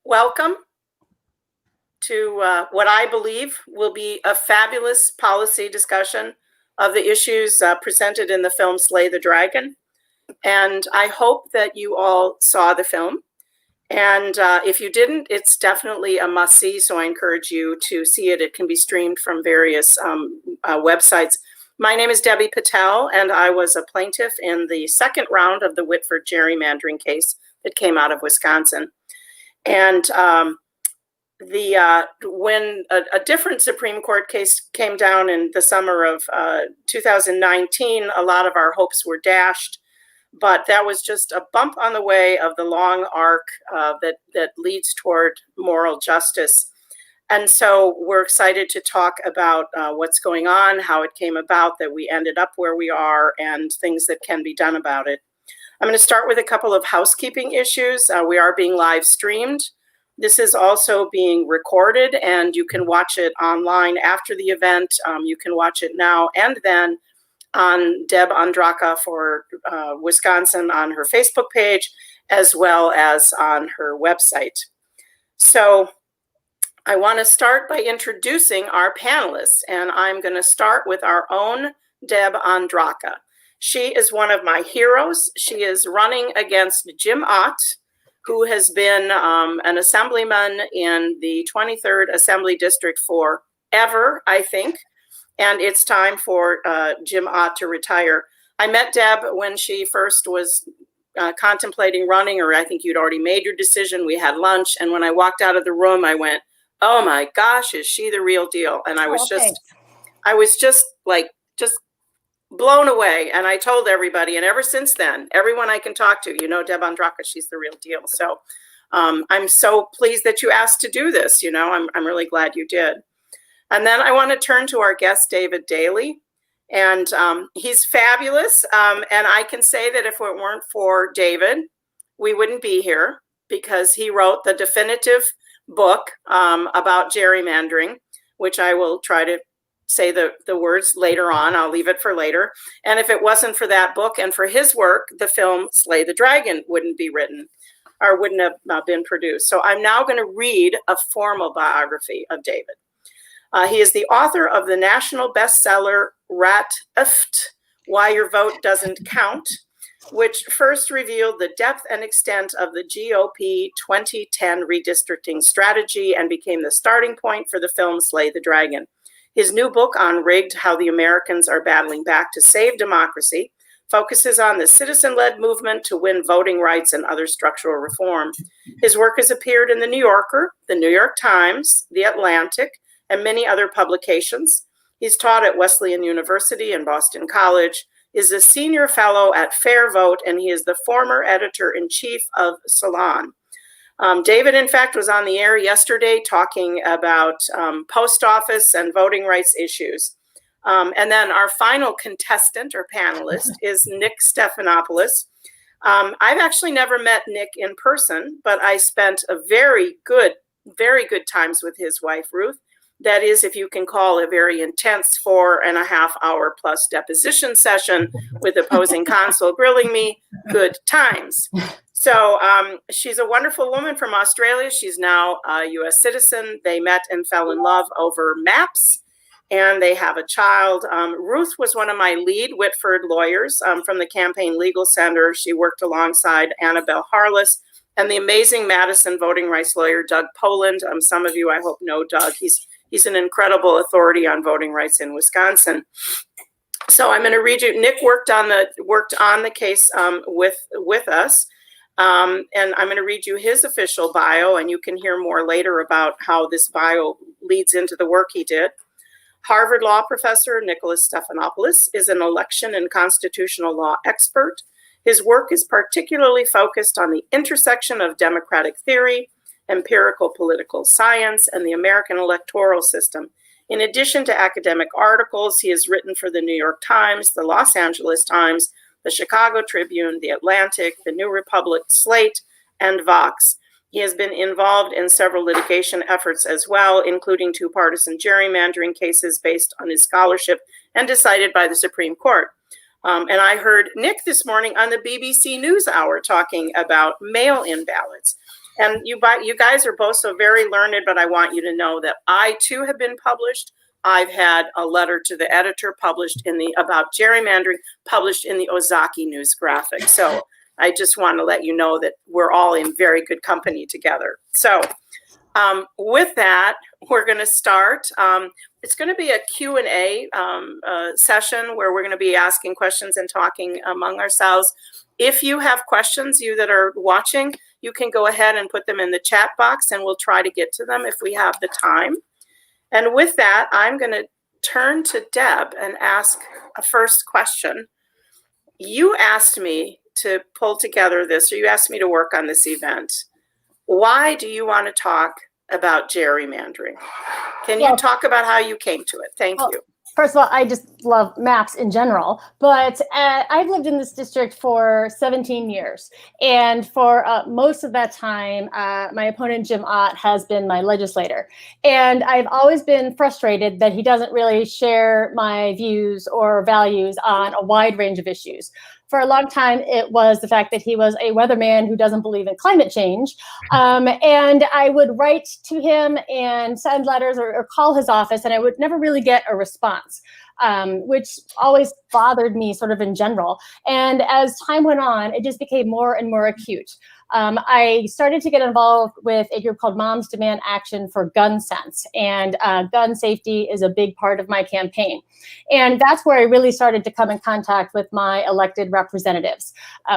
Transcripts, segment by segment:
Welcome to what I believe will be a fabulous policy discussion of the issues presented in the film Slay the Dragon. And I hope that you all saw the film. And if you didn't, it's definitely a must-see, so I encourage you to see it. It can be streamed from various websites. My name is Deb Patel, and I was a plaintiff in the second round of the Whitford gerrymandering case that came out of Wisconsin. And when a different Supreme Court case came down in the summer of 2019, a lot of our hopes were dashed. But that was just a bump on the way of the long arc that leads toward moral justice. And so we're excited to talk about what's going on, how it came about that we ended up where we are, and things that can be done about it. I'm going to start with a couple of housekeeping issues. We are being live streamed. This is also being recorded, and you can watch it online after the event. You can watch it now and then on Deb Andraca for Wisconsin on her Facebook page, as well as on her website. So I want to start by introducing our panelists, and I'm going to start with our own Deb Andraca. She is one of my heroes. She is running against Jim Ott, who has been an assemblyman in the 23rd Assembly District forever, I think. And it's time for Jim Ott to retire. I met Deb when she first was contemplating running, or I think you'd already made your decision. We had lunch, and when I walked out of the room, I went, "Oh my gosh, is she the real deal?" And I was just blown away. And I told everybody, and ever since then, everyone I can talk to, Deb Andraca, she's the real deal. So I'm so pleased that you asked to do this. I'm really glad you did. And then I want to turn to our guest, David Daley. And he's fabulous. And I can say that if it weren't for David, we wouldn't be here, because he wrote the definitive book about gerrymandering, which I will try to say the words later on. I'll leave it for later. And if it wasn't for that book and for his work, the film Slay the Dragon wouldn't be written or wouldn't have been produced. So I'm now going to read a formal biography of David. He is the author of the national bestseller Rat Ift, Why Your Vote Doesn't Count, which first revealed the depth and extent of the GOP 2010 redistricting strategy and became the starting point for the film Slay the Dragon. His new book on Rigged, How the Americans Are Battling Back to Save Democracy, focuses on the citizen-led movement to win voting rights and other structural reform. His work has appeared in The New Yorker, The New York Times, The Atlantic, and many other publications. He's taught at Wesleyan University and Boston College, is a senior fellow at Fair Vote, and he is the former editor-in-chief of Salon. David, in fact, was on the air yesterday talking about post office and voting rights issues. And then our final contestant or panelist is Nick Stephanopoulos. I've actually never met Nick in person, but I spent a very good times with his wife, Ruth. That is, if you can call a very intense 4.5 hour plus deposition session with opposing counsel grilling me, good times. So she's a wonderful woman from Australia. She's now a U.S. citizen. They met and fell in love over maps, and they have a child. Ruth was one of my lead Whitford lawyers from the Campaign Legal Center. She worked alongside Annabelle Harless and the amazing Madison voting rights lawyer, Doug Poland. Some of you, I hope, know Doug. He's an incredible authority on voting rights in Wisconsin. So I'm going to read you. Nick worked on the case with us. And I'm going to read you his official bio, and you can hear more later about how this bio leads into the work he did. Harvard law professor Nicholas Stephanopoulos is an election and constitutional law expert. His work is particularly focused on the intersection of democratic theory, empirical political science, and the American electoral system. In addition to academic articles, he has written for the New York Times, the Los Angeles Times, the Chicago Tribune, the Atlantic, the New Republic, Slate, and Vox. He has been involved in several litigation efforts as well, including 2 partisan gerrymandering cases based on his scholarship and decided by the Supreme Court. And I heard Nick this morning on the BBC NewsHour talking about mail-in ballots. And you guys are both so very learned, but I want you to know that I too have been published. I've had a letter to the editor published about gerrymandering published in the Ozaki News Graphic. So I just want to let you know that we're all in very good company together. So with that, we're going to start. It's going to be a Q&A session where we're going to be asking questions and talking among ourselves. If you have questions, you that are watching, you can go ahead and put them in the chat box and we'll try to get to them if we have the time. And with that, I'm going to turn to Deb and ask a first question. You asked me to pull together this, or you asked me to work on this event. Why do you want to talk about gerrymandering? Can you talk about how you came to it? Thank you. First of all, I just love maps in general, but I've lived in this district for 17 years. And for most of that time, my opponent, Jim Ott, has been my legislator. And I've always been frustrated that he doesn't really share my views or values on a wide range of issues. For a long time, it was the fact that he was a weatherman who doesn't believe in climate change. And I would write to him and send letters or call his office, and I would never really get a response, which always bothered me sort of in general. And as time went on, it just became more and more acute. I started to get involved with a group called Moms Demand Action for Gun Sense, and gun safety is a big part of my campaign. And that's where I really started to come in contact with my elected representatives.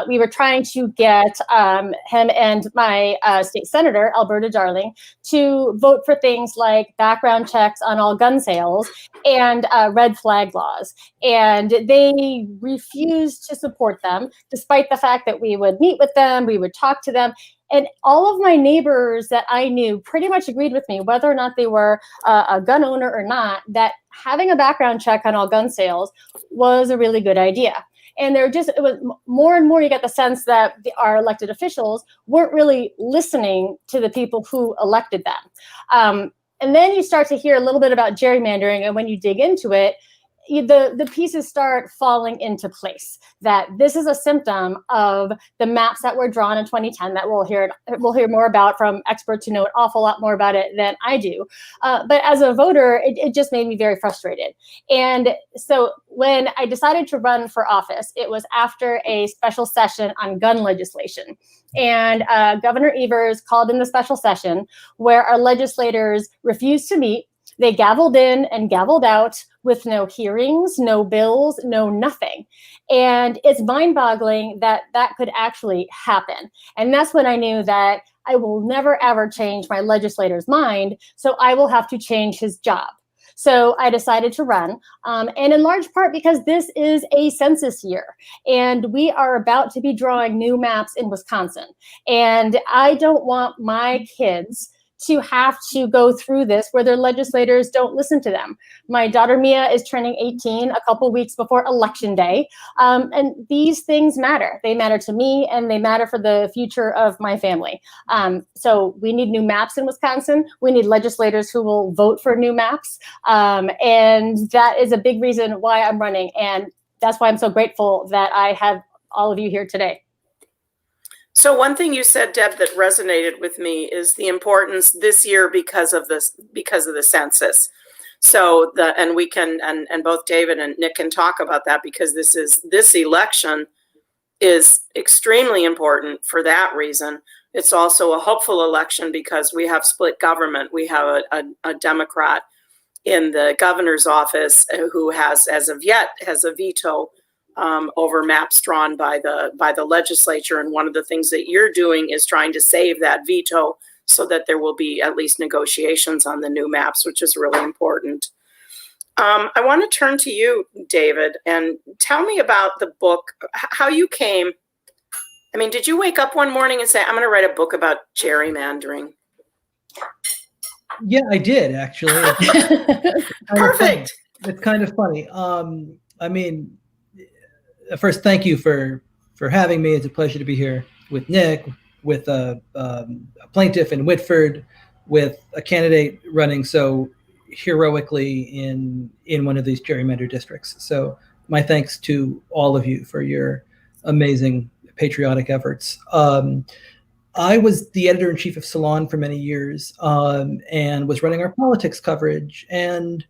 We were trying to get him and my state senator, Alberta Darling, to vote for things like background checks on all gun sales and red flag laws. And they refused to support them, despite the fact that we would meet with them, we would talk to them. And all of my neighbors that I knew pretty much agreed with me, whether or not they were a gun owner or not, that having a background check on all gun sales was a really good idea. And it was more and more, you get the sense that our elected officials weren't really listening to the people who elected them. And then you start to hear a little bit about gerrymandering, and when you dig into it, the pieces start falling into place, that this is a symptom of the maps that were drawn in 2010 that we'll hear more about from experts who know an awful lot more about it than I do. But as a voter, it just made me very frustrated. And so when I decided to run for office, it was after a special session on gun legislation. And Governor Evers called in the special session where our legislators refused to meet. They gavelled in and gavelled out with no hearings, no bills, no nothing. And it's mind-boggling that that could actually happen. And that's when I knew that I will never, ever change my legislator's mind, so I will have to change his job. So I decided to run, and in large part because this is a census year, and we are about to be drawing new maps in Wisconsin. And I don't want my kids to have to go through this where their legislators don't listen to them. My daughter Mia is turning 18 a couple weeks before Election Day. And these things matter. They matter to me, and they matter for the future of my family. So we need new maps in Wisconsin. We need legislators who will vote for new maps. And that is a big reason why I'm running. And that's why I'm so grateful that I have all of you here today. So one thing you said, Deb, that resonated with me is the importance this year because of the census. So we can both David and Nick can talk about that, because this election is extremely important for that reason. It's also a hopeful election because we have split government. We have a Democrat in the governor's office who has, as of yet, has a veto over maps drawn by the legislature. And one of the things that you're doing is trying to save that veto so that there will be at least negotiations on the new maps, which is really important. I want to turn to you, David, and tell me about the book, how you came. I mean, did you wake up one morning and say, I'm going to write a book about gerrymandering? Yeah, I did, actually. Perfect. It's kind of funny. I mean, first, thank you for having me. It's a pleasure to be here with Nick, with a plaintiff in Whitford, with a candidate running so heroically in one of these gerrymander districts. So my thanks to all of you for your amazing patriotic efforts. I was the editor-in-chief of Salon for many years, and was running our politics coverage. And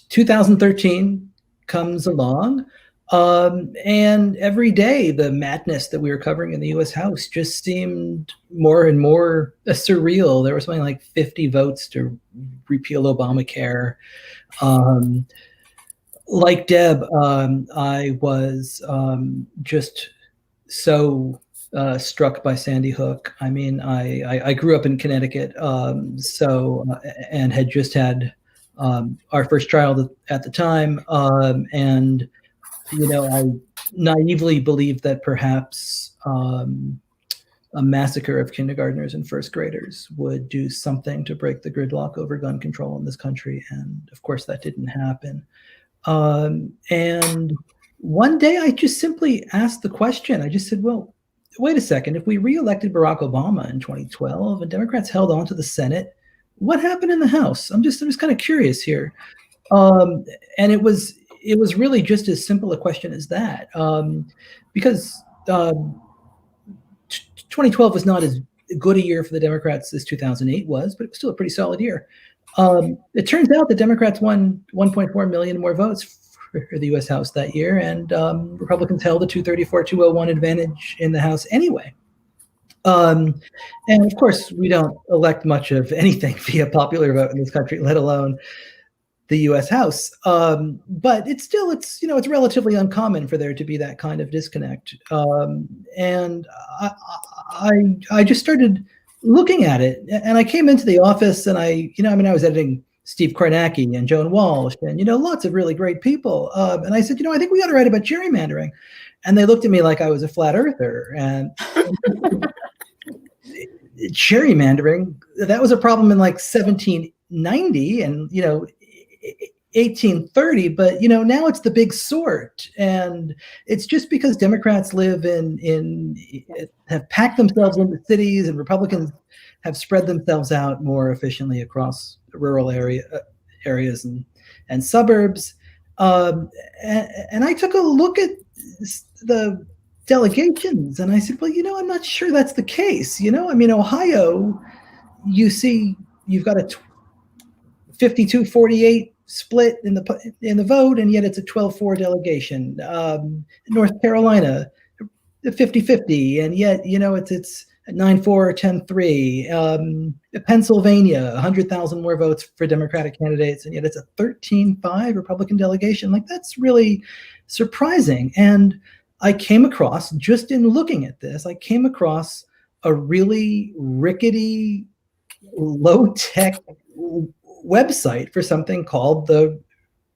2013 comes along, and every day the madness that we were covering in the U.S. House just seemed more and more surreal. There was something like 50 votes to repeal Obamacare. Like Deb, I was just so struck by Sandy Hook. I mean, I grew up in Connecticut, and had just had our first child at the time, and I naively believed that perhaps a massacre of kindergartners and first graders would do something to break the gridlock over gun control in this country, and of course that didn't happen. And one day I just simply asked the question. I just said, well, wait a second. If we reelected Barack Obama in 2012 and Democrats held on to the Senate, what happened in the House? I'm just kind of curious here. And it was really just as simple a question as that, because 2012 was not as good a year for the Democrats as 2008 was, but it was still a pretty solid year. It turns out the Democrats won 1.4 million more votes for the U.S. House that year, and Republicans held a 234-201 advantage in the House anyway. And of course, we don't elect much of anything via popular vote in this country, let alone the U.S. House. But it's relatively uncommon for there to be that kind of disconnect. And I just started looking at it, and I came into the office, and I was editing Steve Kornacki and Joan Walsh and, lots of really great people. And I said, I think we ought to write about gerrymandering. And they looked at me like I was a flat earther. And gerrymandering, that was a problem in like 1790 and, 1830, but now it's the big sort, and it's just because Democrats live have packed themselves into cities, and Republicans have spread themselves out more efficiently across rural areas and suburbs. And I took a look at the delegations, and I said, well, I'm not sure that's the case. Ohio, you've got a 52-48 split in the vote, and yet it's a 12-4 delegation. North Carolina, 50-50, and yet it's 9-4, 10-3. Pennsylvania, 100,000 more votes for Democratic candidates, and yet it's a 13-5 Republican delegation. Like, that's really surprising. And I came across, just in looking at this, a really rickety, low-tech website for something called the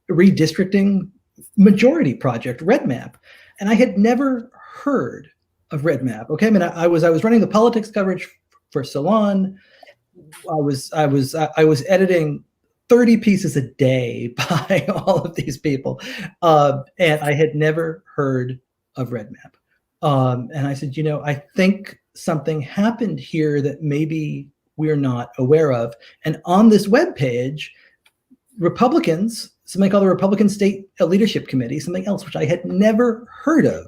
Redistricting Majority Project, RedMap. And I had never heard of RedMap. Okay, I mean, I was running the politics coverage for Salon. I was editing 30 pieces a day by all of these people, and I had never heard of RedMap. And I said, I think something happened here that maybe we're not aware of. And on this webpage, Republicans, something called the Republican State Leadership Committee, something else which I had never heard of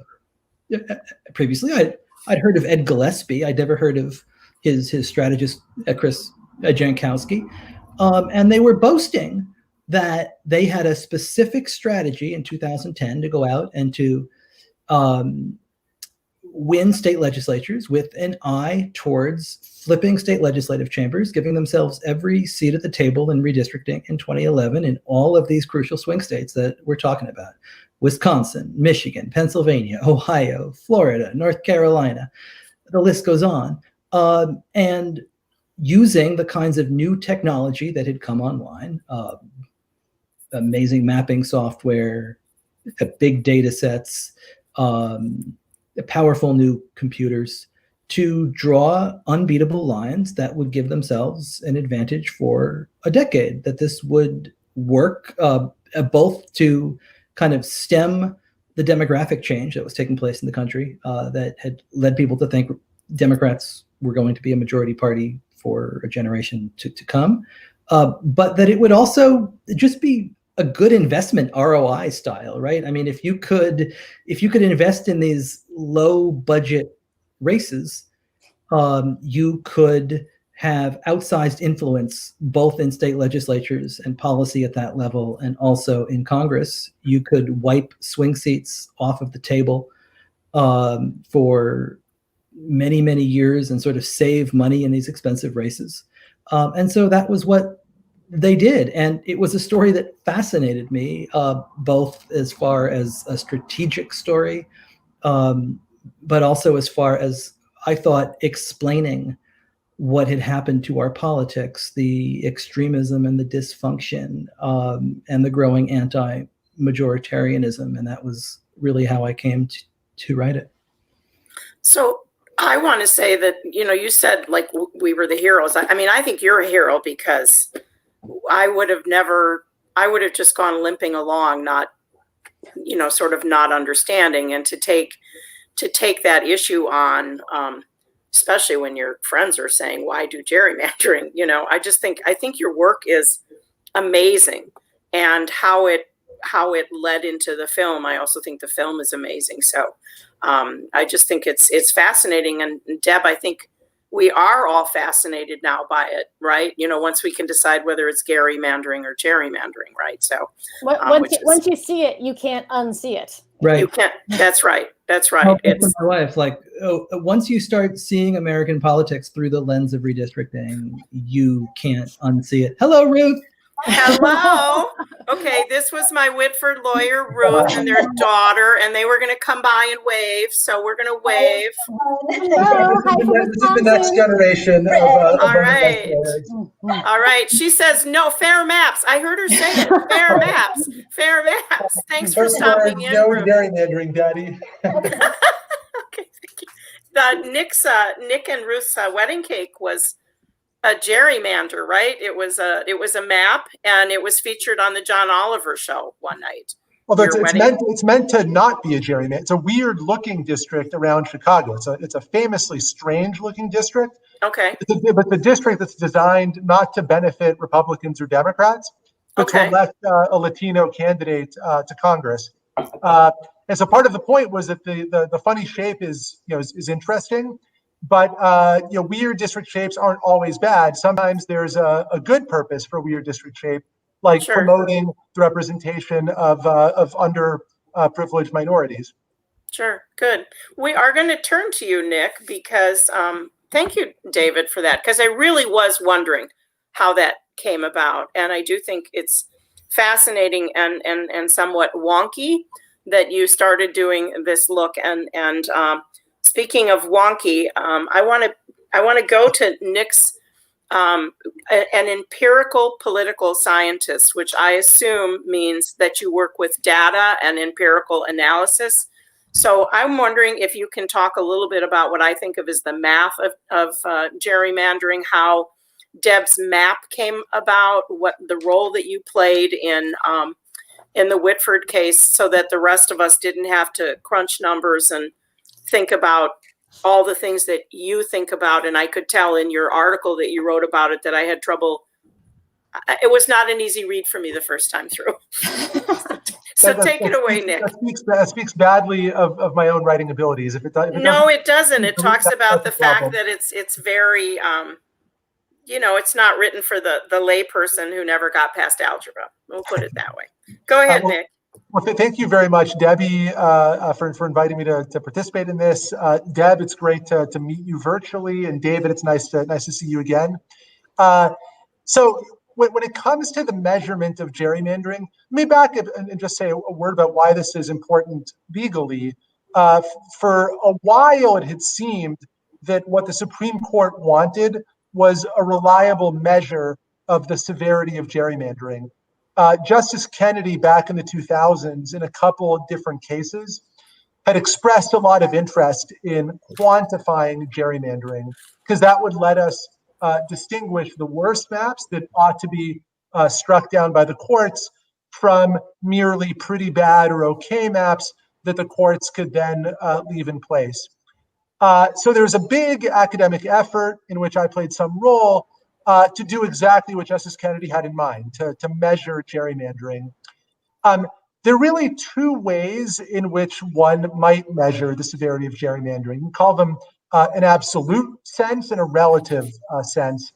previously. I'd heard of Ed Gillespie. I'd never heard of his strategist, Chris Jankowski. And they were boasting that they had a specific strategy in 2010 to go out and to win state legislatures with an eye towards flipping state legislative chambers, giving themselves every seat at the table in redistricting in 2011 in all of these crucial swing states that we're talking about: Wisconsin, Michigan, Pennsylvania, Ohio, Florida, North Carolina. The list goes on. And using the kinds of new technology that had come online, amazing mapping software, big data sets, powerful new computers, to draw unbeatable lines that would give themselves an advantage for a decade, that this would work both to kind of stem the demographic change that was taking place in the country that had led people to think Democrats were going to be a majority party for a generation to come, but that it would also just be a good investment ROI style, right? I mean, if you could invest in these low budget races, you could have outsized influence both in state legislatures and policy at that level, and also in Congress. You could wipe swing seats off of the table for many, many years and sort of save money in these expensive races. And so that was what they did. And it was a story that fascinated me, both as far as a strategic story, but also as far as, I thought, explaining what had happened to our politics, the extremism and the dysfunction, and the growing anti-majoritarianism. And that was really how I came to write it. So I want to say that, you said like we were the heroes. I mean, I think you're a hero, because I would have just gone limping along, not, sort of not understanding, and to take that issue on, especially when your friends are saying, why do gerrymandering? I think your work is amazing, and how it led into the film. I also think the film is amazing. So I just think it's fascinating. And Deb, I think we are all fascinated now by it, right? Once we can decide whether it's gerrymandering or gerrymandering, right? So once you see it, you can't unsee it. Right. You can't. That's right. That's right. Well, it's my wife. Like, once you start seeing American politics through the lens of redistricting, you can't unsee it. Hello, Ruth. Hello. Okay, this was my Whitford lawyer, Ruth, and their daughter, and they were going to come by and wave, so we're going to wave. Hello. This is the next generation of All right. All right. She says, no, fair maps. I heard her say it. Fair maps. Fair maps. Thanks for stopping in, No Ruth. gerrymandering, Daddy. Okay, thank you. Nick and Ruth's wedding cake was a gerrymander, right? It was a map, and it was featured on the John Oliver show one night. Well, it's meant to not be a gerrymander. It's a weird looking district around Chicago. It's a famously strange looking district. Okay. But the district that's designed not to benefit Republicans or Democrats, but to elect a Latino candidate to Congress. And so part of the point was that the funny shape is interesting. But weird district shapes aren't always bad. Sometimes there's a good purpose for weird district shape, like promoting the representation of underprivileged minorities. Sure, good. We are going to turn to you, Nick, because thank you, David, for that, because I really was wondering how that came about, and I do think it's fascinating and somewhat wonky that you started doing this look. And speaking of wonky, I want to go to Nick's an empirical political scientist, which I assume means that you work with data and empirical analysis. So I'm wondering if you can talk a little bit about what I think of as the math of gerrymandering, how Deb's map came about, what the role that you played in the Whitford case, so that the rest of us didn't have to crunch numbers and think about all the things that you think about. And I could tell in your article that you wrote about it that I had trouble. It was not an easy read for me the first time through. So take it away, Nick. That speaks badly of my own writing abilities. If it doesn't. It talks about the fact that it's very, it's not written for the layperson who never got past algebra. We'll put it that way. Go ahead, Nick. Well, thank you very much, Debbie, for inviting me to participate in this. Deb, it's great to meet you virtually, and David, it's nice to see you again. So when it comes to the measurement of gerrymandering, let me back up and just say a word about why this is important legally. For a while, it had seemed that what the Supreme Court wanted was a reliable measure of the severity of gerrymandering. Justice Kennedy, back in the 2000s, in a couple of different cases, had expressed a lot of interest in quantifying gerrymandering, because that would let us distinguish the worst maps that ought to be struck down by the courts from merely pretty bad or okay maps that the courts could then leave in place. So there's a big academic effort in which I played some role to do exactly what Justice Kennedy had in mind, to measure gerrymandering. There are really two ways in which one might measure the severity of gerrymandering. You can call them an absolute sense and a relative sense.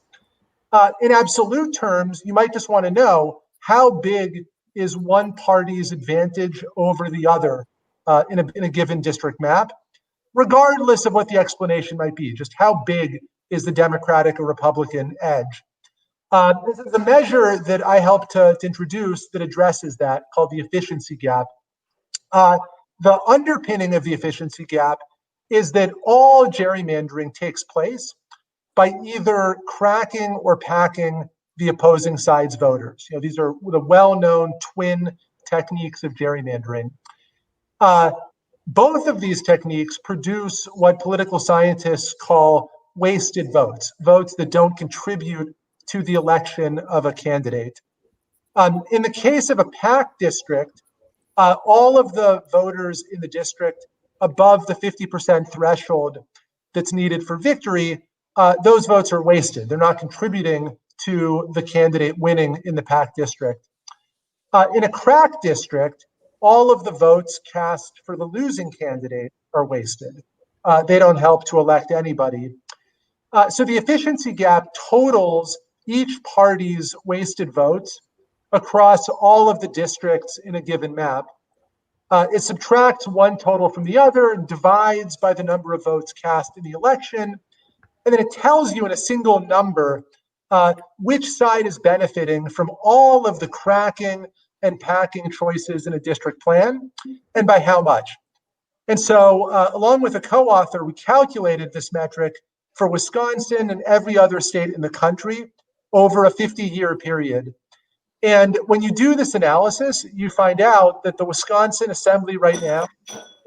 In absolute terms, you might just want to know how big is one party's advantage over the other in a given district map, regardless of what the explanation might be. Just how big is the Democratic or Republican edge? The measure that I helped to introduce that addresses that, called the efficiency gap. The underpinning of the efficiency gap is that all gerrymandering takes place by either cracking or packing the opposing side's voters. These are the well-known twin techniques of gerrymandering. Both of these techniques produce what political scientists call wasted votes, votes that don't contribute to the election of a candidate. In the case of a packed district, all of the voters in the district above the 50% threshold that's needed for victory, those votes are wasted. They're not contributing to the candidate winning in the packed district. In a cracked district, all of the votes cast for the losing candidate are wasted. They don't help to elect anybody. So the efficiency gap totals each party's wasted votes across all of the districts in a given map. It subtracts one total from the other and divides by the number of votes cast in the election. And then it tells you in a single number which side is benefiting from all of the cracking and packing choices in a district plan and by how much. And so along with a co-author, we calculated this metric for Wisconsin and every other state in the country over a 50-year period. And when you do this analysis, you find out that the Wisconsin Assembly right now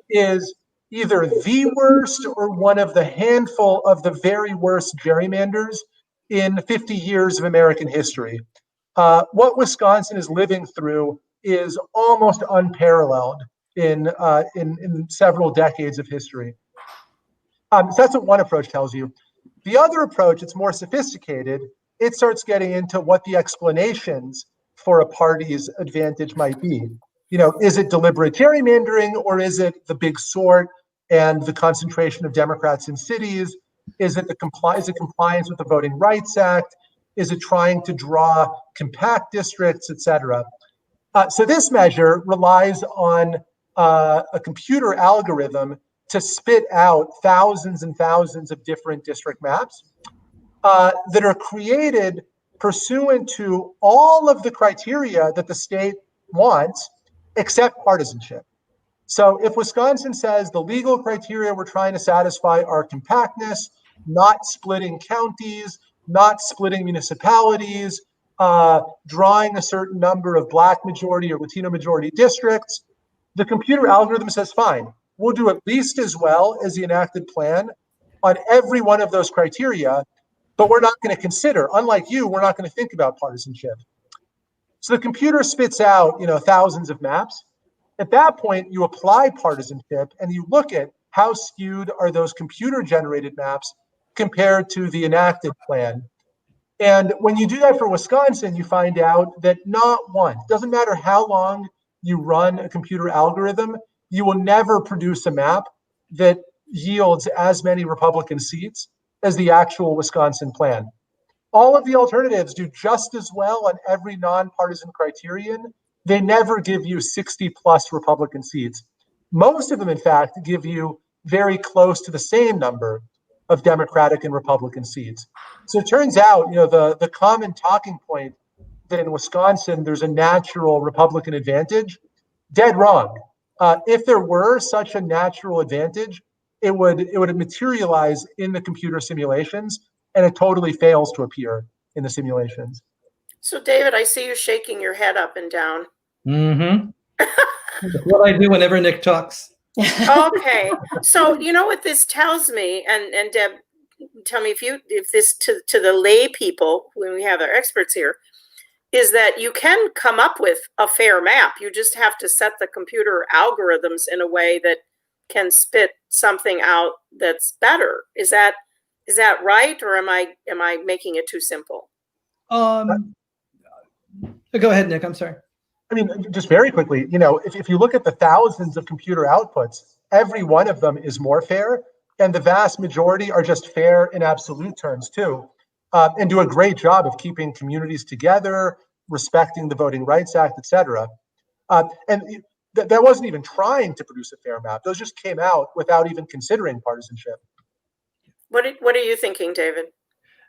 is either the worst or one of the handful of the very worst gerrymanders in 50 years of American history. What Wisconsin is living through is almost unparalleled in several decades of history. So that's what one approach tells you. The other approach, it's more sophisticated. It starts getting into what the explanations for a party's advantage might be. Is it deliberate gerrymandering, or is it the big sort and the concentration of Democrats in cities? Is it compliance with the Voting Rights Act? Is it trying to draw compact districts, et cetera? So this measure relies on a computer algorithm to spit out thousands and thousands of different district maps that are created pursuant to all of the criteria that the state wants, except partisanship. So if Wisconsin says the legal criteria we're trying to satisfy are compactness, not splitting counties, not splitting municipalities, drawing a certain number of Black majority or Latino majority districts, the computer algorithm says, fine, we'll do at least as well as the enacted plan on every one of those criteria, but we're not going to consider, unlike you, we're not going to think about partisanship. So the computer spits out, thousands of maps. At that point, you apply partisanship and you look at how skewed are those computer-generated maps compared to the enacted plan. And when you do that for Wisconsin, you find out that not one, doesn't matter how long you run a computer algorithm, you will never produce a map that yields as many Republican seats as the actual Wisconsin plan. All of the alternatives do just as well on every nonpartisan criterion. They never give you 60 plus Republican seats. Most of them, in fact, give you very close to the same number of Democratic and Republican seats. So it turns out, the common talking point that in Wisconsin, there's a natural Republican advantage, dead wrong. If there were such a natural advantage, it would materialize in the computer simulations, and it totally fails to appear in the simulations. So David, I see you shaking your head up and down. Mm-hmm. That's what I do whenever Nick talks. Okay. So you know what this tells me, and Deb, tell me if this to the lay people, when we have our experts here, is that you can come up with a fair map. You just have to set the computer algorithms in a way that can spit something out that's better. Is that right, or am I making it too simple? Go ahead, Nick. I'm sorry. I mean, just very quickly, if you look at the thousands of computer outputs, every one of them is more fair, and the vast majority are just fair in absolute terms too, and do a great job of keeping communities together, respecting the Voting Rights Act, et cetera. And that wasn't even trying to produce a fair map. Those just came out without even considering partisanship. What are you thinking, David?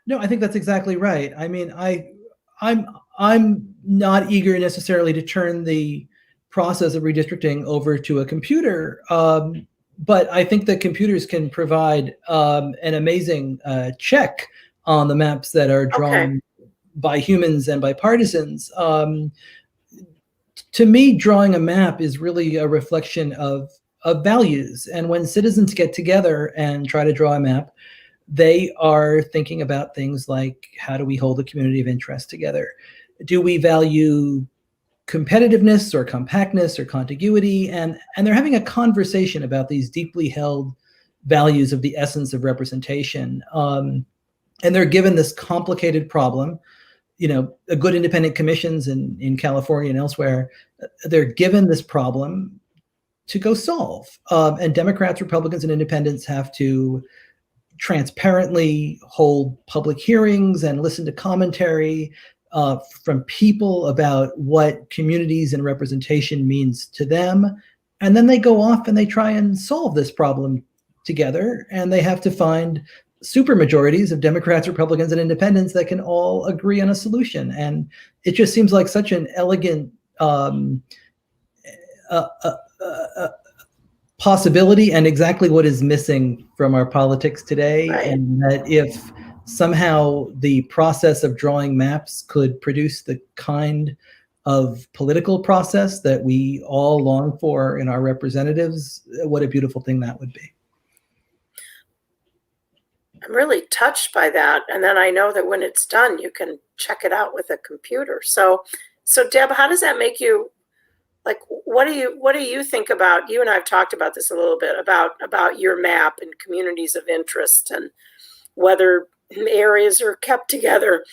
No, I think that's exactly right. I mean, I'm not eager necessarily to turn the process of redistricting over to a computer, but I think that computers can provide an amazing check on the maps that are drawn by humans and by partisans. To me, drawing a map is really a reflection of values. And when citizens get together and try to draw a map, they are thinking about things like, how do we hold a community of interest together? Do we value competitiveness or compactness or contiguity? And they're having a conversation about these deeply held values of the essence of representation. And they're given this complicated problem. A good independent commissions in California and elsewhere, they're given this problem to go solve. And Democrats, Republicans, and independents have to transparently hold public hearings and listen to commentary from people about what communities and representation means to them. And then they go off and they try and solve this problem together. And they have to find supermajorities of Democrats, Republicans, and independents that can all agree on a solution. And it just seems like such an elegant possibility, and exactly what is missing from our politics today. Right. And that if somehow the process of drawing maps could produce the kind of political process that we all long for in our representatives, what a beautiful thing that would be. I'm really touched by that. And then I know that when it's done, you can check it out with a computer. So Deb, how does that make you, like, what do you think about, you and I have talked about this a little bit, about your map and communities of interest and whether areas are kept together.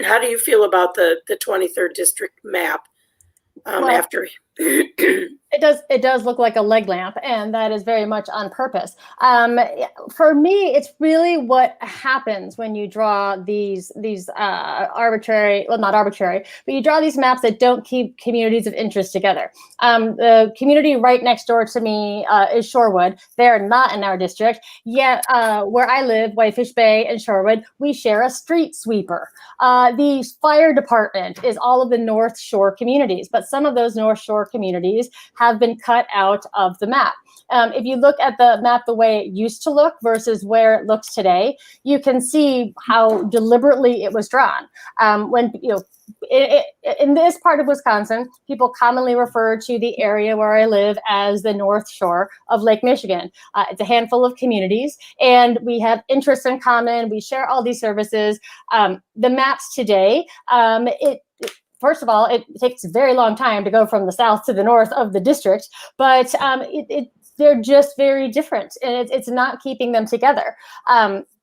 How do you feel about the 23rd district map after? It does look like a leg lamp, and that is very much on purpose. For me, it's really what happens when you draw these arbitrary, well, not arbitrary, but you draw these maps that don't keep communities of interest together. The community right next door to me is Shorewood. They're not in our district, yet where I live, Whitefish Bay and Shorewood, we share a street sweeper. The fire department is all of the North Shore communities, but some of those North Shore communities have been cut out of the map. If you look at the map the way it used to look versus where it looks today, you can see how deliberately it was drawn. In this part of Wisconsin, people commonly refer to the area where I live as the North Shore of Lake Michigan. It's a handful of communities, and we have interests in common. We share all these services. The maps today, first of all, it takes a very long time to go from the south to the north of the district, but they're just very different, and it's not keeping them together.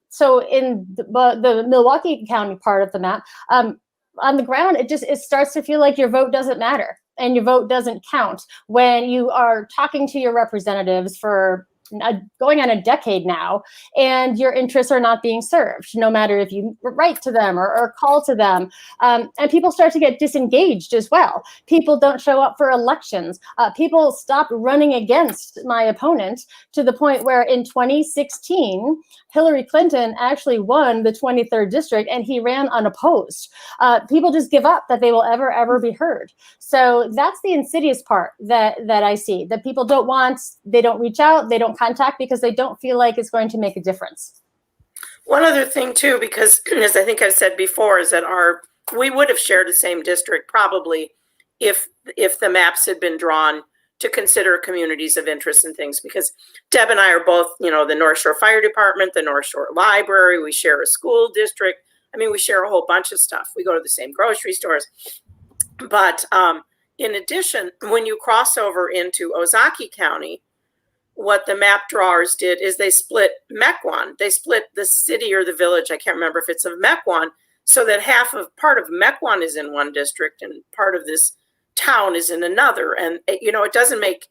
So in the Milwaukee County part of the map, on the ground, it starts to feel like your vote doesn't matter and your vote doesn't count when you are talking to your representatives for going on a decade now, and your interests are not being served, no matter if you write to them or call to them. And people start to get disengaged as well. People don't show up for elections. People stop running against my opponent to the point where in 2016, Hillary Clinton actually won the 23rd district and he ran unopposed. People just give up that they will ever be heard. So that's the insidious part that I see, that people don't want, they don't reach out, they don't contact because they don't feel like it's going to make a difference. One other thing too, because as I think I've said before, is that we would have shared the same district probably if the maps had been drawn to consider communities of interest and things, because Deb and I are both, the North Shore Fire Department, the North Shore Library, we share a school district. I mean, we share a whole bunch of stuff. We go to the same grocery stores. But in addition, when you cross over into Ozaukee County, what the map drawers did is they split Mequon. They split the city or the village, I can't remember if it's of Mequon, so that part of Mequon is in one district and part of this town is in another. And, you know, it doesn't make,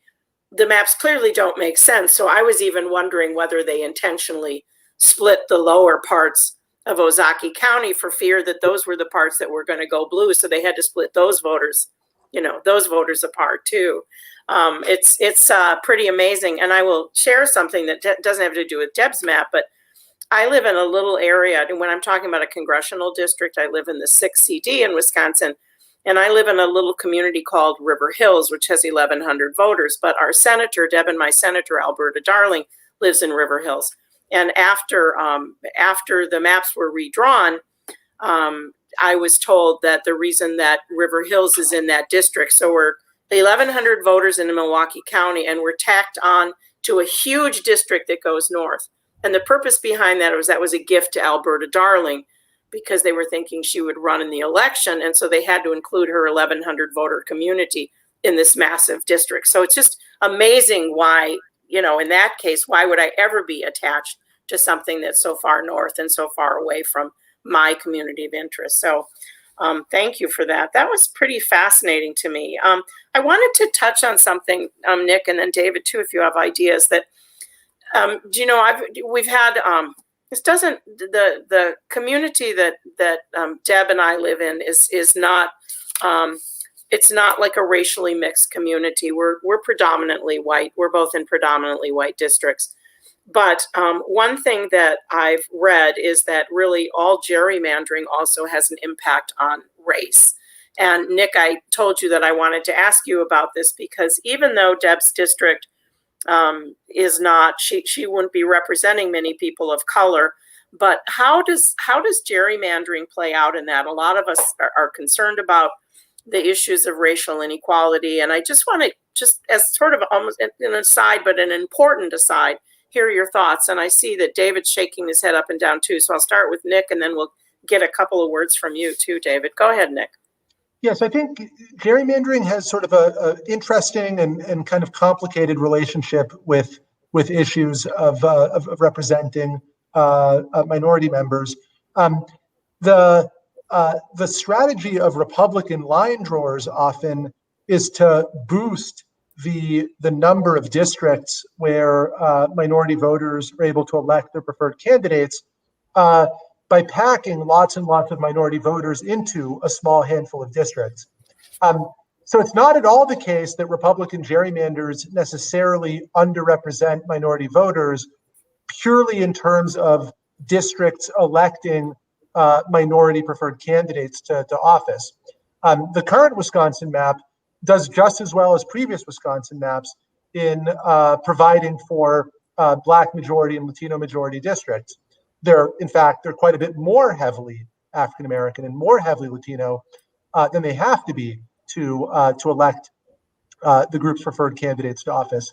the maps clearly don't make sense. So I was even wondering whether they intentionally split the lower parts of Ozaukee County for fear that those were the parts that were going to go blue. So they had to split those voters, you know, those voters apart too. It's pretty amazing. And I will share something that doesn't have to do with Deb's map, but I live in a little area. And when I'm talking about a congressional district, I live in the 6th CD in Wisconsin. And I live in a little community called River Hills, which has 1,100 voters. But our senator, Deb and my senator, Alberta Darling, lives in River Hills. And after the maps were redrawn, I was told that the reason that River Hills is in that district, so we're 1,100 voters in Milwaukee County, and we're tacked on to a huge district that goes north. And the purpose behind that was a gift to Alberta Darling, because they were thinking she would run in the election. And so they had to include her 1,100 voter community in this massive district. So it's just amazing why, you know, in that case, why would I ever be attached to something that's so far north and so far away from my community of interest? So thank you for that. That was pretty fascinating to me. I wanted to touch on something, Nick, and then David too, if you have ideas that, you know, we've had, this doesn't, the community that Deb and I live in is not, it's not like a racially mixed community. We're predominantly white. We're both in predominantly white districts. But one thing that I've read is that really all gerrymandering also has an impact on race. And Nick, I told you that I wanted to ask you about this because even though Deb's district is not, she wouldn't be representing many people of color, but how does gerrymandering play out in that? A lot of us are concerned about the issues of racial inequality, and I just want to, just as sort of almost an aside, but an important aside, hear your thoughts. And I see that David's shaking his head up and down too, so I'll start with Nick, and then we'll get a couple of words from you too, David. Go ahead, Nick. Yes, I think gerrymandering has sort of a interesting and kind of complicated relationship with issues of representing minority members. The strategy of Republican line drawers often is to boost the number of districts where minority voters are able to elect their preferred candidates by packing lots and lots of minority voters into a small handful of districts. So it's not at all the case that Republican gerrymanders necessarily underrepresent minority voters purely in terms of districts electing minority preferred candidates to office. The current Wisconsin map does just as well as previous Wisconsin maps in providing for Black majority and Latino majority districts. In fact, they're quite a bit more heavily African American and more heavily Latino than they have to be to elect the group's preferred candidates to office.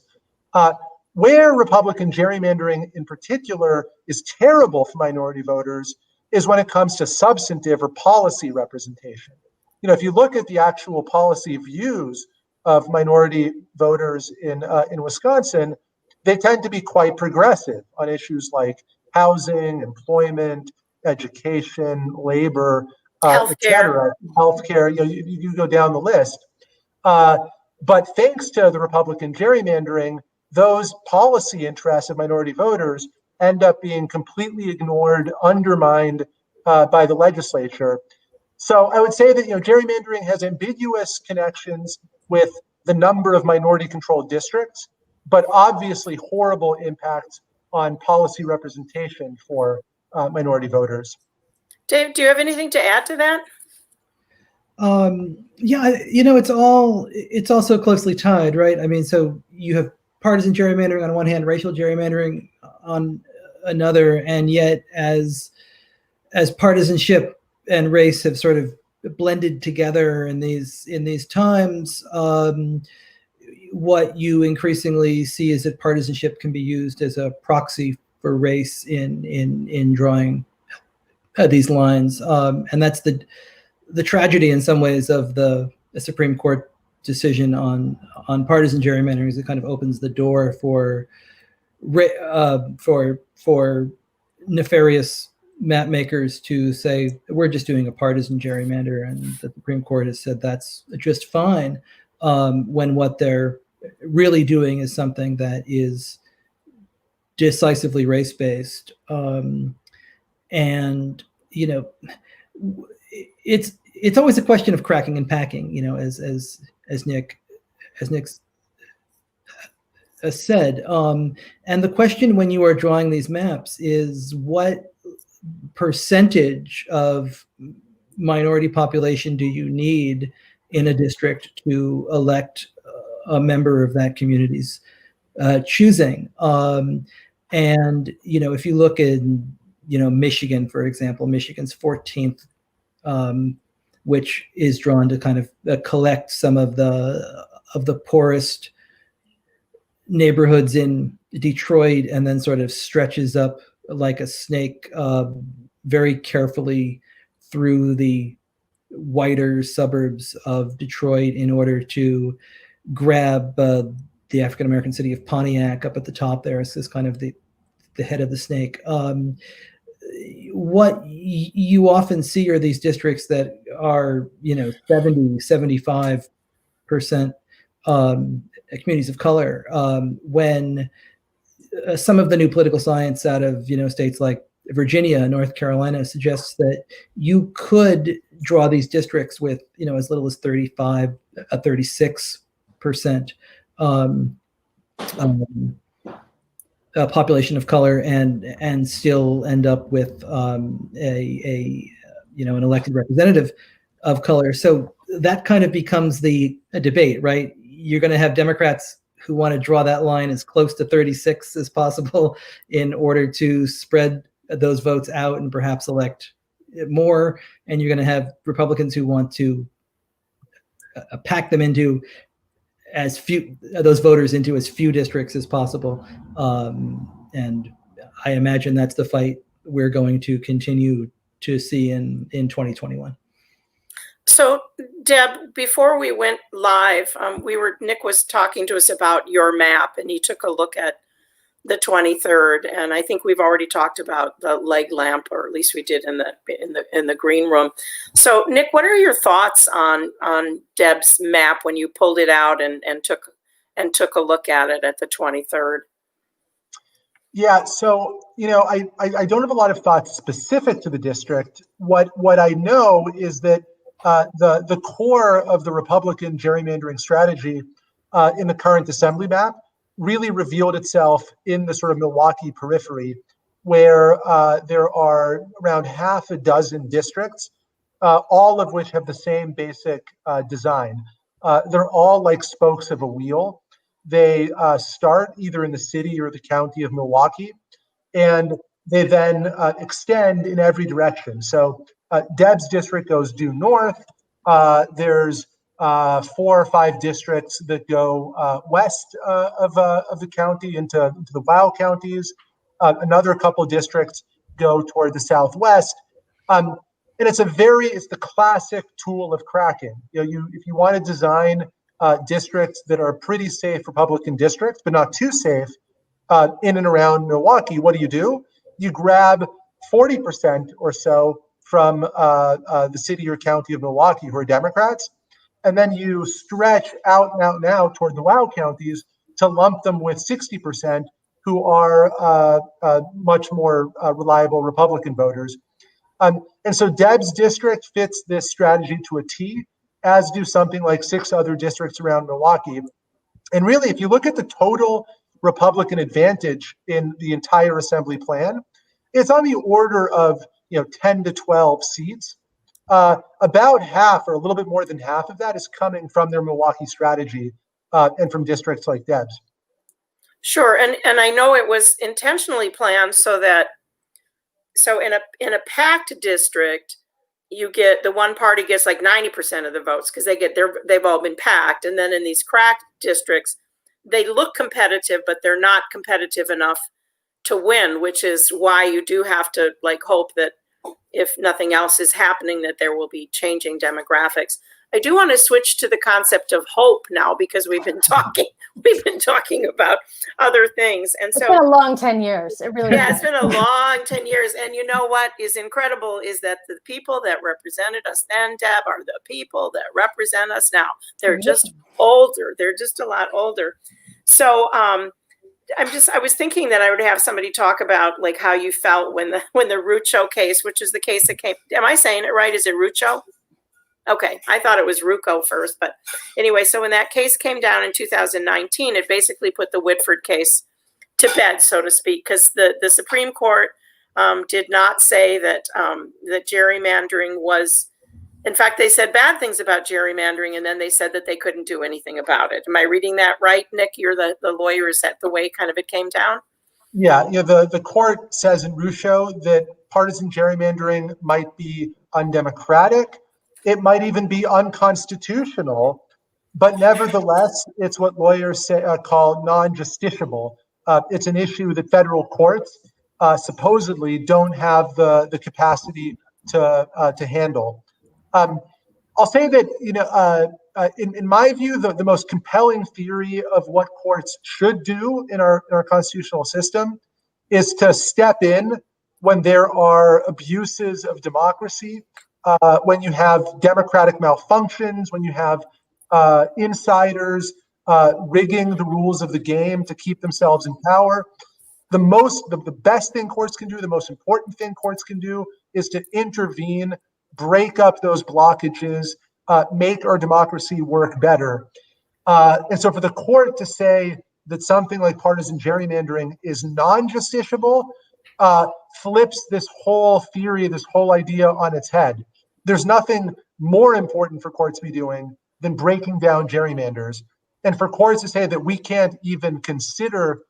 Where Republican gerrymandering in particular is terrible for minority voters is when it comes to substantive or policy representation. You know, if you look at the actual policy views of minority voters in Wisconsin, they tend to be quite progressive on issues like housing, employment, education, labor, etc. Healthcare. You know, you go down the list. But thanks to the Republican gerrymandering, those policy interests of minority voters end up being completely ignored, undermined by the legislature. So I would say that, you know, gerrymandering has ambiguous connections with the number of minority-controlled districts, but obviously horrible impacts on policy representation for minority voters. Dave, do you have anything to add to that? Yeah, you know, it's all so closely tied, right? I mean, so you have partisan gerrymandering on one hand, racial gerrymandering on another, and yet as partisanship and race have sort of blended together in these times, what you increasingly see is that partisanship can be used as a proxy for race in drawing these lines, and that's the tragedy in some ways of the Supreme Court decision on partisan gerrymandering. Is it kind of opens the door for nefarious map makers to say, we're just doing a partisan gerrymander, and the Supreme Court has said that's just fine, when what they're really doing is something that is decisively race-based. And, it's always a question of cracking and packing, as Nick said. And the question when you are drawing these maps is, what percentage of minority population do you need in a district to elect a member of that community's choosing? And, if you look at, Michigan, for example, Michigan's 14th, which is drawn to kind of collect some of the poorest neighborhoods in Detroit, and then sort of stretches up like a snake very carefully through the whiter suburbs of Detroit in order to grab the African-American city of Pontiac up at the top there. It's this kind of the head of the snake. What you often see are these districts that are, 70, 75% communities of color, when some of the new political science out of, states like Virginia, North Carolina suggests that you could draw these districts with, as little as 36% population of color, and still end up with an elected representative of color. So that kind of becomes a debate, right? You're going to have Democrats who want to draw that line as close to 36 as possible in order to spread those votes out and perhaps elect more. And you're going to have Republicans who want to pack them into those voters into as few districts as possible. And I imagine that's the fight we're going to continue to see in 2021. So, Deb, before we went live, Nick was talking to us about your map, and he took a look at the 23rd, and I think we've already talked about the leg lamp, or at least we did in the green room. So, Nick, what are your thoughts on Deb's map when you pulled it out and took a look at it at the 23rd? Yeah, so I don't have a lot of thoughts specific to the district. What I know is that the core of the Republican gerrymandering strategy in the current assembly map really revealed itself in the sort of Milwaukee periphery, where there are around half a dozen districts, all of which have the same basic design. They're all like spokes of a wheel. They start either in the city or the county of Milwaukee, and they then extend in every direction. So Deb's district goes due north. There's 4 or 5 districts that go west of the county into the WOW counties. Another couple of districts go toward the southwest. And it's the classic tool of cracking. If you want to design districts that are pretty safe Republican districts, but not too safe in and around Milwaukee, what do? You grab 40% or so from the city or county of Milwaukee who are Democrats, and then you stretch out now toward the WOW counties to lump them with 60% who are much more reliable Republican voters. And so Deb's district fits this strategy to a T, as do something like 6 other districts around Milwaukee. And really, if you look at the total Republican advantage in the entire assembly plan, it's on the order of 10 to 12 seats. About half, or a little bit more than half of that, is coming from their Milwaukee strategy and from districts like Deb's. Sure, and I know it was intentionally planned so in a packed district, the one party gets like 90% of the votes because they've all been packed, and then in these cracked districts, they look competitive, but they're not competitive enough to win, which is why you do have to hope that if nothing else is happening, that there will be changing demographics. I do want to switch to the concept of hope now, because we've been talking we've been talking about other things. And it's been a long 10 years. It really it's been a long 10 years. And you know what is incredible is that the people that represented us then, Deb, are the people that represent us now. They're just older. They're just a lot older. So I was thinking that I would have somebody talk about like how you felt when the Rucho case, which is the case that came, am I saying it right? Is it Rucho? Okay, I thought it was Ruco first, but anyway, so when that case came down in 2019, it basically put the Whitford case to bed, so to speak, because the Supreme Court did not say that that gerrymandering was, in fact, they said bad things about gerrymandering, and then they said that they couldn't do anything about it. Am I reading that right, Nick? You're the lawyer. Is that the way kind of it came down? Yeah, the court says in Rucho that partisan gerrymandering might be undemocratic. It might even be unconstitutional, but nevertheless, it's what lawyers call non-justiciable. It's an issue that federal courts supposedly don't have the capacity to handle. I'll say that in my view, the most compelling theory of what courts should do in our constitutional system is to step in when there are abuses of democracy. When you have democratic malfunctions, when you have insiders rigging the rules of the game to keep themselves in power, the best thing courts can do, the most important thing courts can do is to intervene, break up those blockages, make our democracy work better. And so for the court to say that something like partisan gerrymandering is non-justiciable flips this whole theory, this whole idea on its head. There's nothing more important for courts to be doing than breaking down gerrymanders. And for courts to say that we can't even consider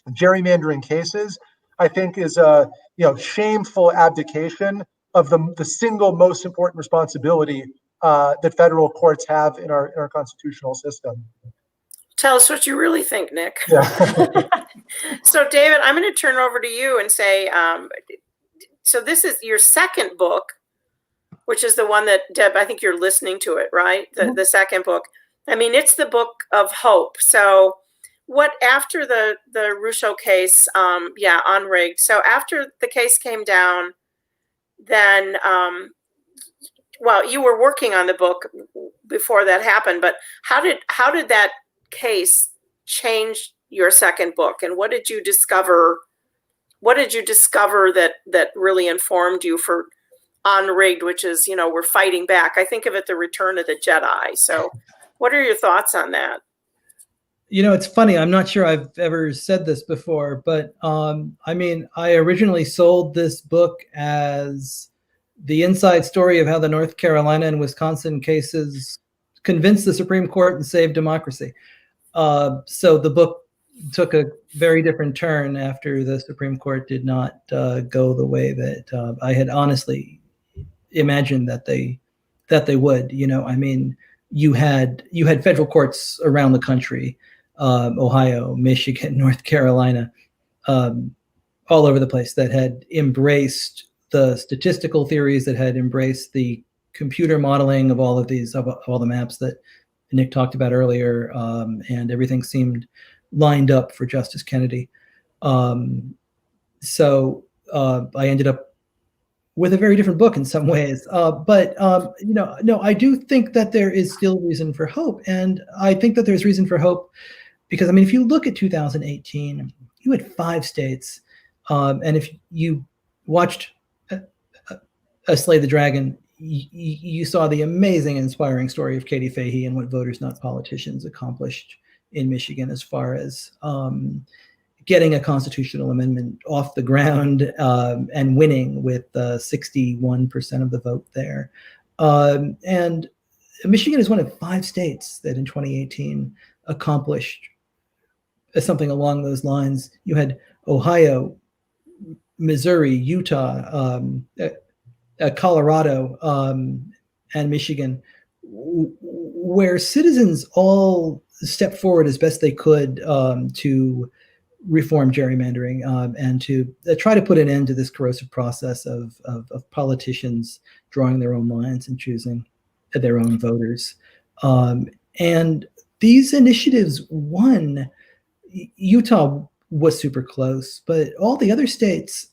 gerrymandering cases, I think is a shameful abdication of the single most important responsibility that federal courts have in our constitutional system. Tell us what you really think, Nick. Yeah. So, David, I'm going to turn over to you and say, so this is your second book, which is the one that, Deb, I think you're listening to it, right? The second book. I mean, it's the book of hope. So what, after the Rucho case, unrigged. So after the case came down, then, well, you were working on the book before that happened, but how did that case change your second book? And what did you discover? What did you discover that really informed you for Unrigged, which is, we're fighting back? I think of it, the Return of the Jedi. So what are your thoughts on that? It's funny. I'm not sure I've ever said this before, but I originally sold this book as the inside story of how the North Carolina and Wisconsin cases convinced the Supreme Court and saved democracy. So the book took a very different turn after the Supreme Court did not go the way that I had honestly imagined that they would. You had federal courts around the country, Ohio, Michigan, North Carolina, all over the place, that had embraced the statistical theories, that had embraced the computer modeling of all of these, of all the maps that Nick talked about earlier, and everything seemed lined up for Justice Kennedy. So I ended up with a very different book in some ways. But I do think that there is still reason for hope. And I think that there's reason for hope because, if you look at 2018, you had 5 states. And if you watched Slay the Dragon, you saw the amazing, inspiring story of Katie Fahey and what Voters Not Politicians accomplished in Michigan as far as getting a constitutional amendment off the ground and winning with 61% of the vote there. And Michigan is one of 5 states that in 2018 accomplished something along those lines. You had Ohio, Missouri, Utah, Colorado, and Michigan, where citizens all stepped forward as best they could to reform gerrymandering and to try to put an end to this corrosive process of politicians drawing their own lines and choosing their own voters. And these initiatives won. Utah was super close, but all the other states,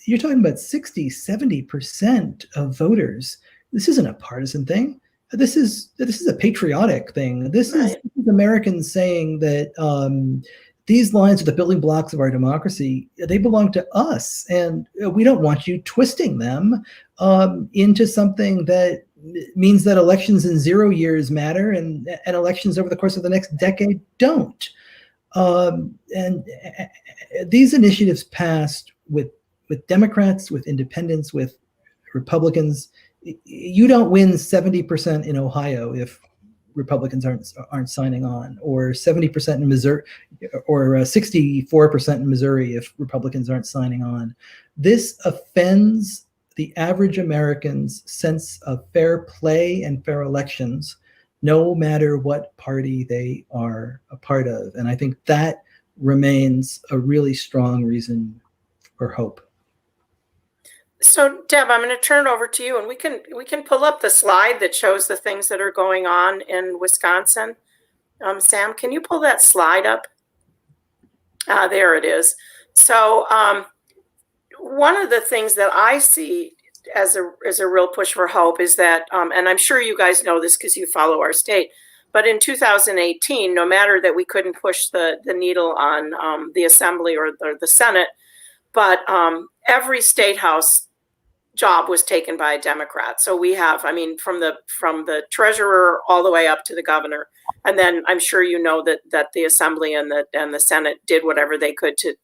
you're talking about 60, 70% of voters. This isn't a partisan thing. This is a patriotic thing. This is Americans saying that these lines are the building blocks of our democracy. They belong to us, and we don't want you twisting them into something that means that elections in 0 years matter and elections over the course of the next decade don't. And these initiatives passed with Democrats, with independents, with Republicans. You don't win 70% in Ohio if Republicans aren't signing on, or 70% in Missouri, or 64% in Missouri if Republicans aren't signing on. This offends the average American's sense of fair play and fair elections, no matter what party they are a part of. And I think that remains a really strong reason for hope. So Deb, I'm going to turn it over to you, and we can pull up the slide that shows the things that are going on in Wisconsin. Sam, can you pull that slide up? There it is. So one of the things that I see as a real push for hope is that, and I'm sure you guys know this because you follow our state, but in 2018, no matter that we couldn't push the needle on the Assembly or the Senate, but every state house job was taken by a Democrat. So we have, I mean, from the treasurer all the way up to the governor, and then I'm sure you know that the Assembly and the Senate did whatever they could to,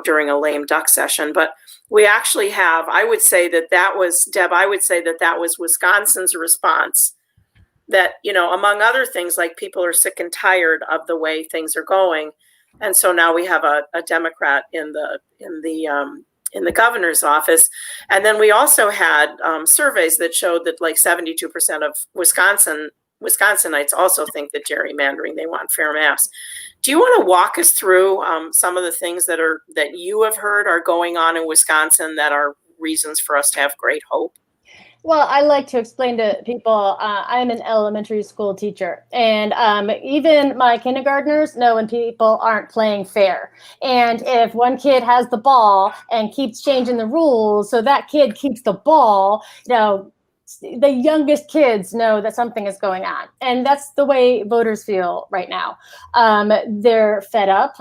during a lame duck session. But we actually have, I would say that was, Deb, I would say that was Wisconsin's response. That, among other things, like people are sick and tired of the way things are going, and so now we have a Democrat in the governor's office. And then we also had surveys that showed that like 72% of Wisconsinites also think that gerrymandering, they want fair maps. Do you want to walk us through some of the things that you have heard are going on in Wisconsin that are reasons for us to have great hope? Well, I like to explain to people, I'm an elementary school teacher, and even my kindergartners know when people aren't playing fair. And if one kid has the ball and keeps changing the rules, so that kid keeps the ball, the youngest kids know that something is going on. And that's the way voters feel right now. They're fed up.